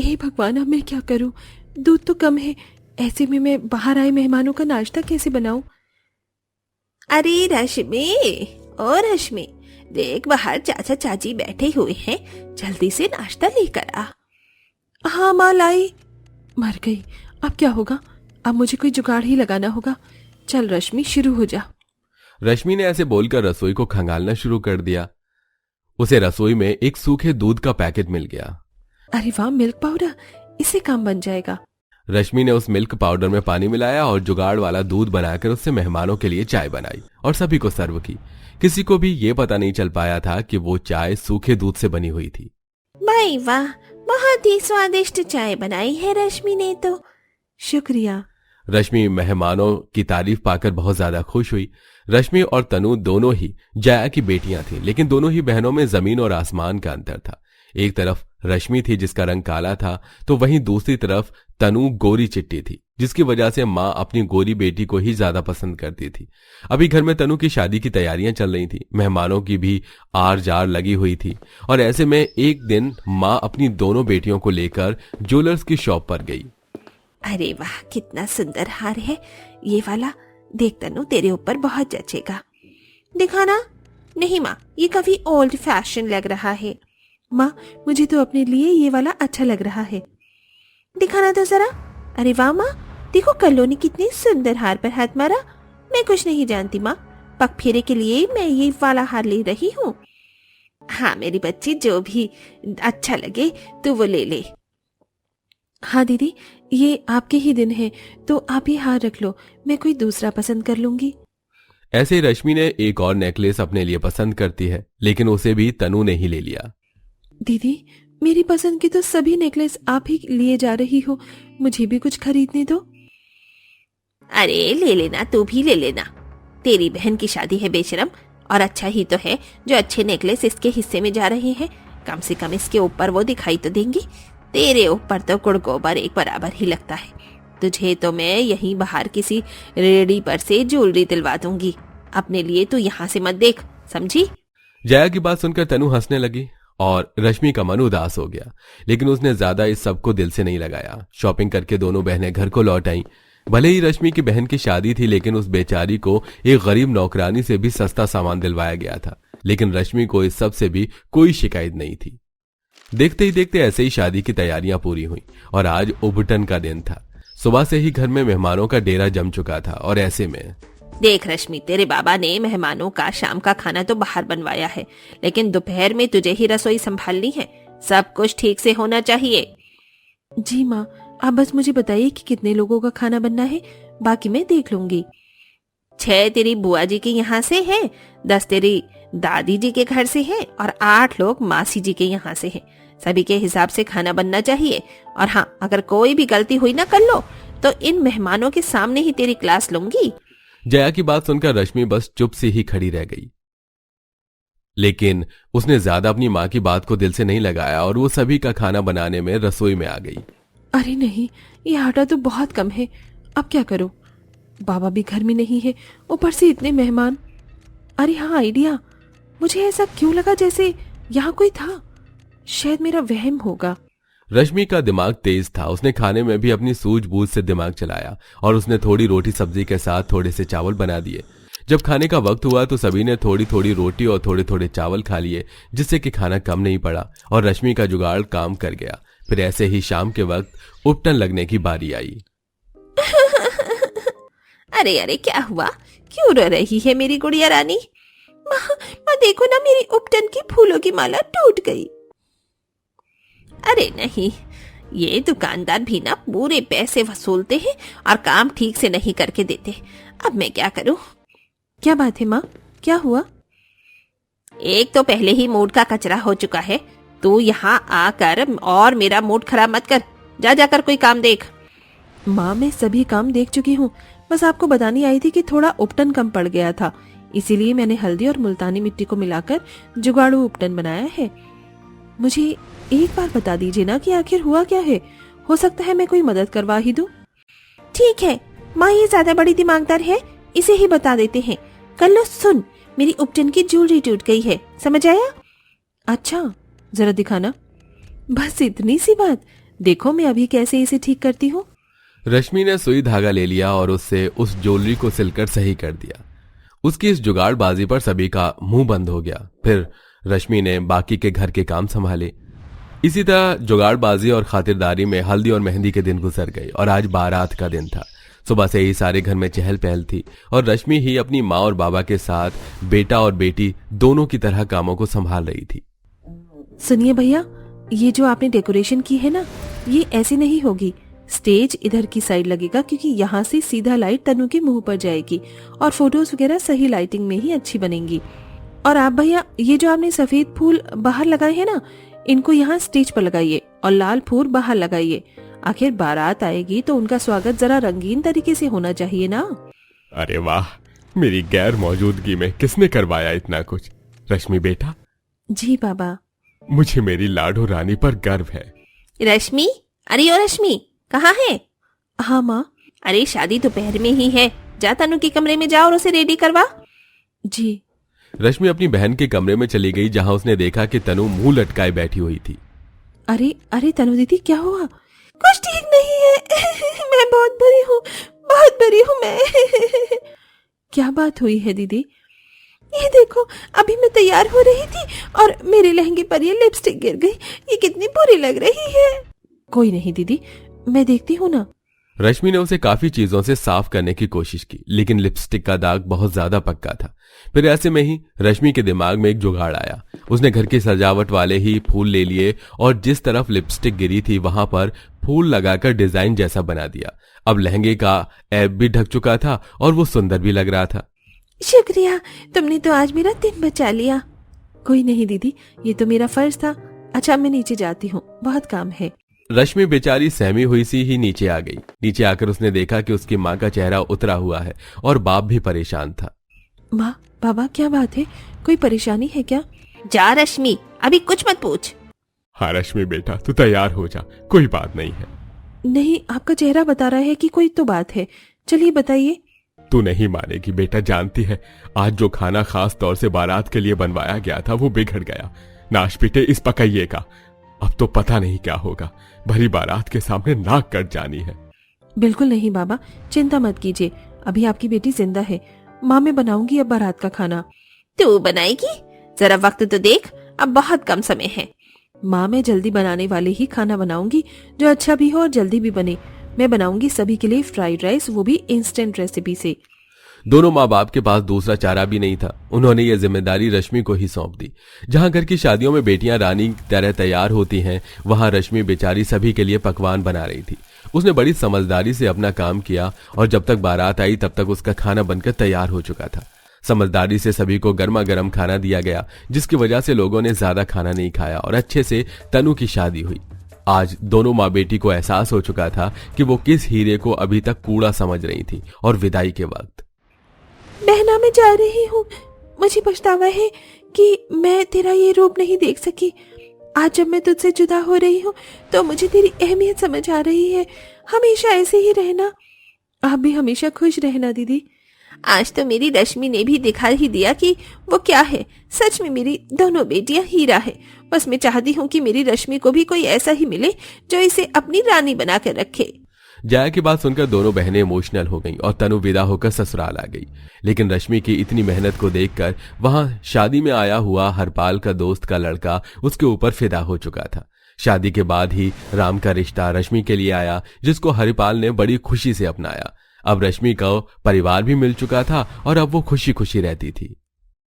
हे भगवान, अब मैं क्या करूं? दूध तो कम है, ऐसे में मैं बाहर आए मेहमानों का नाश्ता कैसे बनाऊं? अरे रश्मि, ओ रश्मि, देख बाहर चाचा चाची बैठे हुए हैं, जल्दी से नाश्ता लेकर आ। हाँ माँ लाई। मर गई, अब क्या होगा? अब मुझे कोई जुगाड़ ही लगाना होगा। चल रश्मि, शुरू हो जा। रश्मि ने ऐसे बोलकर रसोई को खंगालना शुरू कर दिया। उसे रसोई में एक सूखे दूध का पैकेट मिल गया। अरे वाह, मिल्क पाउडर, इससे काम बन जाएगा। रश्मि ने उस मिल्क पाउडर में पानी मिलाया और जुगाड़ वाला दूध बनाकर उससे मेहमानों के लिए चाय बनाई और सभी को सर्व की। किसी को भी ये पता नहीं चल पाया था कि वो चाय सूखे दूध से बनी हुई थी। भाई वाह, बहुत ही स्वादिष्ट चाय बनाई है रश्मि ने तो। शुक्रिया। रश्मि मेहमानों की तारीफ पाकर बहुत ज्यादा खुश हुई। रश्मि और तनु दोनों ही जया की बेटियां थीं, लेकिन दोनों ही बहनों में जमीन और आसमान का अंतर था। एक तरफ रश्मि थी जिसका रंग काला था, तो वहीं दूसरी तरफ तनु गोरी चिट्टी थी, जिसकी वजह से माँ अपनी गोरी बेटी को ही ज्यादा पसंद करती थी। अभी घर में तनु की शादी की तैयारियां चल रही थी, मेहमानों की भी आर जार लगी हुई थी। और ऐसे में एक दिन माँ अपनी दोनों बेटियों को लेकर ज्वेलर्स की शॉप पर गई। अरे वाह, कितना सुंदर हार है ये वाला। देख तनु, तेरे ऊपर बहुत जचेगा। दिखाना। नहीं माँ, ये काफी ओल्ड फैशन लग रहा है। माँ, मुझे तो अपने लिए ये वाला अच्छा लग रहा है। दिखाना तो जरा। अरे वाह माँ, देखो कल्लो ने कितनी सुंदर हार पर हाथ मारा। मैं कुछ नहीं जानती माँ, पग फेरे के लिए मैं ये वाला हार ले रही हूँ। हाँ मेरी बच्ची, जो भी अच्छा लगे तो वो ले ले। हाँ दीदी, ये आपके ही दिन है तो आप ही हार रख लो, मैं कोई दूसरा पसंद कर लूंगी। ऐसे ही रश्मि ने एक और नेकलेस अपने लिए पसंद करती है, लेकिन उसे भी तनु ने ही ले लिया। दीदी, मेरी पसंद की तो सभी नेकलेस आप ही लिए जा रही हो, मुझे भी कुछ खरीदने दो। अरे ले लेना, तू भी ले लेना। तेरी बहन की शादी है बेशरम, और अच्छा ही तो है जो अच्छे नेकलेस इसके हिस्से में जा रहे हैं। कम से कम इसके ऊपर वो दिखाई तो देंगी। तेरे ऊपर तो गुड़ गोबर एक बराबर ही लगता है। तुझे तो मैं यहीं बाहर किसी रेडी पर से ज्वेलरी दिलवा दूंगी। अपने लिए तू यहाँ से मत देख, समझी? जया की बात सुनकर तनु हंसने लगी और रश्मि का मन उदास हो गया, लेकिन उसने ज्यादा इस सब को दिल से नहीं लगाया। शॉपिंग करके दोनों बहनें घर को लौट आईं। भले ही रश्मि की बहन की शादी थी, लेकिन उस बेचारी को एक गरीब नौकरानी से भी सस्ता सामान दिलवाया गया था। लेकिन रश्मि को इस सब से भी कोई शिकायत नहीं थी। देखते ही देखते ऐसे ही शादी की तैयारियां पूरी हुई और आज उबटन का दिन था। सुबह से ही घर में मेहमानों का डेरा जम चुका था और ऐसे में देख रश्मि, तेरे बाबा ने मेहमानों का शाम का खाना तो बाहर बनवाया है, लेकिन दोपहर में तुझे ही रसोई संभालनी है। सब कुछ ठीक से होना चाहिए। जी माँ, आप बस मुझे बताइए कि कितने लोगों का खाना बनना है, बाकी मैं देख लूंगी। 6 तेरी बुआ जी के यहाँ से है, 10 तेरी दादी जी के घर से है और 8 लोग मासी जी के यहाँ से हैं। सभी के हिसाब से खाना बनना चाहिए। और हाँ, अगर कोई भी गलती हुई ना कर लो तो इन मेहमानों के सामने ही तेरी क्लास लूंगी। जया की बात सुनकर रश्मि बस चुप से ही खड़ी रह गई, लेकिन उसने ज्यादा अपनी माँ की बात को दिल से नहीं लगाया और वो सभी का खाना बनाने में रसोई में आ गई। अरे नहीं, ये आटा तो बहुत कम है, अब क्या करूं? बाबा भी घर में नहीं है, ऊपर से इतने मेहमान। अरे हाँ, आइडिया। मुझे ऐसा क्यों लगा जैसे यहाँ कोई था, शायद मेरा वहम होगा। रश्मि का दिमाग तेज था, उसने खाने में भी अपनी सूझबूझ से दिमाग चलाया और उसने थोड़ी रोटी सब्जी के साथ थोड़े से चावल बना दिए। जब खाने का वक्त हुआ तो सभी ने थोड़ी थोड़ी रोटी और थोड़े थोड़े चावल खा लिए, जिससे कि खाना कम नहीं पड़ा और रश्मि का जुगाड़ काम कर गया। फिर ऐसे ही शाम के वक्त उपटन लगने की बारी आई। अरे अरे, क्या हुआ? क्यों रो रही है मेरी गुड़िया रानी? माँ देखो ना, मेरी उपटन की फूलों की माला टूट गई। अरे नहीं, ये दुकानदार भी ना पूरे पैसे वसूलते हैं और काम ठीक से नहीं करके देते। अब मैं क्या करूं? क्या बात है माँ, क्या हुआ? एक तो पहले ही मूड का कचरा हो चुका है। तू यहाँ आकर और मेरा मूड खराब मत कर। जा जाकर कोई काम देख। माँ, मैं सभी काम देख चुकी हूँ, बस आपको बतानी आई थी कि थोड़ा उपटन कम पड़ गया था, इसीलिए मैंने हल्दी और मुल्तानी मिट्टी को मिलाकर जुगाड़ू उपटन बनाया है। मुझे एक बार बता दीजिए ना कि आखिर हुआ क्या है, हो सकता है मैं कोई मदद करवा ही दूं। ठीक है माँ, ये ज्यादा बड़ी दिमागदार है, इसे ही बता देते हैं। कल्लो सुन, मेरी उपटन की ज्वेलरी टूट गई है, समझ आया? अच्छा, जरा दिखाना। बस इतनी सी बात, देखो मैं अभी कैसे इसे ठीक करती हूँ। रश्मि ने सुई धागा ले लिया और उससे उस ज्वेलरी को सिलकर सही कर दिया। उसकी इस जुगाड़बाजी पर सभी का मुंह बंद हो गया। फिर रश्मि ने बाकी के घर के काम संभाले। इसी तरह जुगाड़बाजी और खातिरदारी में हल्दी और मेहंदी के दिन गुजर गए और आज बारात का दिन था। सुबह से ही सारे घर में चहल पहल थी और रश्मि ही अपनी माँ और बाबा के साथ बेटा और बेटी दोनों की तरह कामों को संभाल रही थी। सुनिए भैया, ये जो आपने डेकोरेशन की है ना, ये ऐसी नहीं होगी। स्टेज इधर की साइड लगेगा क्योंकि यहाँ से सीधा लाइट तनु के मुंह पर जाएगी और फोटोज वगैरह सही लाइटिंग में ही अच्छी बनेंगी। और आप भैया, ये जो आपने सफेद फूल बाहर लगाए हैं ना, इनको यहाँ स्टेज पर लगाइए और लाल फूल बाहर लगाइए। आखिर बारात आएगी तो उनका स्वागत जरा रंगीन तरीके से होना चाहिए ना। अरे वाह, मेरी गैर मौजूदगी में किसने करवाया इतना कुछ? रश्मि बेटा। जी बाबा। मुझे मेरी लाडो रानी पर गर्व है। रश्मि, अरे ओ रश्मि, कहाँ है? हाँ माँ। अरे शादी दोपहर में ही है, जा तनु के कमरे में जा और उसे रेडी करवा। जी। रश्मि अपनी बहन के कमरे में चली गई जहां उसने देखा कि तनु मुंह लटकाए बैठी हुई थी। अरे अरे तनु दीदी, क्या हुआ? कुछ ठीक नहीं है। मैं बहुत बुरी हूँ, बहुत बुरी हूँ मैं। क्या बात हुई है दीदी? ये देखो, अभी मैं तैयार हो रही थी और मेरे लहंगे पर ये लिपस्टिक गिर गई। ये कितनी बुरी लग रही है। कोई नहीं दीदी, मैं देखती हूँ ना। रश्मि ने उसे काफी चीजों से साफ करने की कोशिश की, लेकिन लिपस्टिक का दाग बहुत ज्यादा पक्का था। फिर ऐसे में ही रश्मि के दिमाग में एक जुगाड़ आया। उसने घर की सजावट वाले ही फूल ले लिए और जिस तरफ लिपस्टिक गिरी थी वहां पर फूल लगाकर डिजाइन जैसा बना दिया। अब लहंगे का ऐब भी ढक चुका था और वो सुंदर भी लग रहा था। शुक्रिया, तुमने तो आज मेरा दिन बचा लिया। कोई नहीं दीदी, ये तो मेरा फर्ज था। अच्छा, मैं नीचे जाती हूँ, बहुत काम है। रश्मि बेचारी सहमी हुई सी ही नीचे आ गई। नीचे आकर उसने देखा कि उसकी माँ का चेहरा उतरा हुआ है और बाप भी परेशान था। माँ, बाबा, क्या बात है? कोई परेशानी है क्या? जा रश्मि, अभी कुछ मत पूछ। हाँ रश्मि बेटा, तू तैयार हो जा, कोई बात नहीं है। नहीं, आपका चेहरा बता रहा है कि कोई तो बात है। चलिए बताइए। तू नहीं मानेगी बेटा, जानती है आज जो खाना खास तौर से बारात के लिए बनवाया गया था वो बिगड़ गया। नाश पीटे इस पकैये का। अब तो पता नहीं क्या होगा। भरी बारात के सामने नाक कट जानी है। बिल्कुल नहीं बाबा, चिंता मत कीजिए, अभी आपकी बेटी जिंदा है। माँ, मैं बनाऊंगी अब बारात का खाना। तू बनाएगी? जरा वक्त तो देख, अब बहुत कम समय है। माँ, मैं जल्दी बनाने वाले ही खाना बनाऊंगी जो अच्छा भी हो और जल्दी भी बने। मैं बनाऊंगी सभी के लिए फ्राइड राइस, वो भी इंस्टेंट रेसिपी से। दोनों माँ बाप के पास दूसरा चारा भी नहीं था। उन्होंने ये जिम्मेदारी रश्मि को ही सौंप दी। जहां घर की शादियों में बेटियां रानी की तरह तैयार होती हैं, वहां रश्मि बेचारी सभी के लिए पकवान बना रही थी। उसने बड़ी समझदारी से अपना काम किया और जब तक बारात आई तब तक उसका खाना बनकर तैयार हो चुका था। समझदारी से सभी को गर्मा गर्म खाना दिया गया, जिसकी वजह से लोगों ने ज्यादा खाना नहीं खाया और अच्छे से तनु की शादी हुई। आज दोनों माँ बेटी को एहसास हो चुका था कि वो किस हीरे को अभी तक कूड़ा समझ रही थी। और विदाई के वक्त, बहना, मैं जा रही हूँ। मुझे पछतावा है कि मैं तेरा ये रूप नहीं देख सकी। आज जब मैं तुझसे जुदा हो रही हूँ तो मुझे तेरी अहमियत समझ आ रही है। हमेशा ऐसे ही रहना। आप भी हमेशा खुश रहना दीदी। आज तो मेरी रश्मि ने भी दिखा ही दिया कि वो क्या है। सच में मेरी दोनों बेटियां हीरा है। बस मैं चाहती हूँ कि मेरी रश्मि को भी कोई ऐसा ही मिले जो इसे अपनी रानी बना कर रखे। जया की बात सुनकर दोनों बहनें इमोशनल हो गईं और तनु विदा होकर ससुराल आ गई। लेकिन रश्मि की इतनी मेहनत को देखकर वहां शादी में आया हुआ हरपाल का दोस्त का लड़का उसके ऊपर फिदा हो चुका था। शादी के बाद ही राम का रिश्ता रश्मि के लिए आया, जिसको हरिपाल ने बड़ी खुशी से अपनाया। अब रश्मि का परिवार भी मिल चुका था और अब वो खुशी खुशी रहती थी।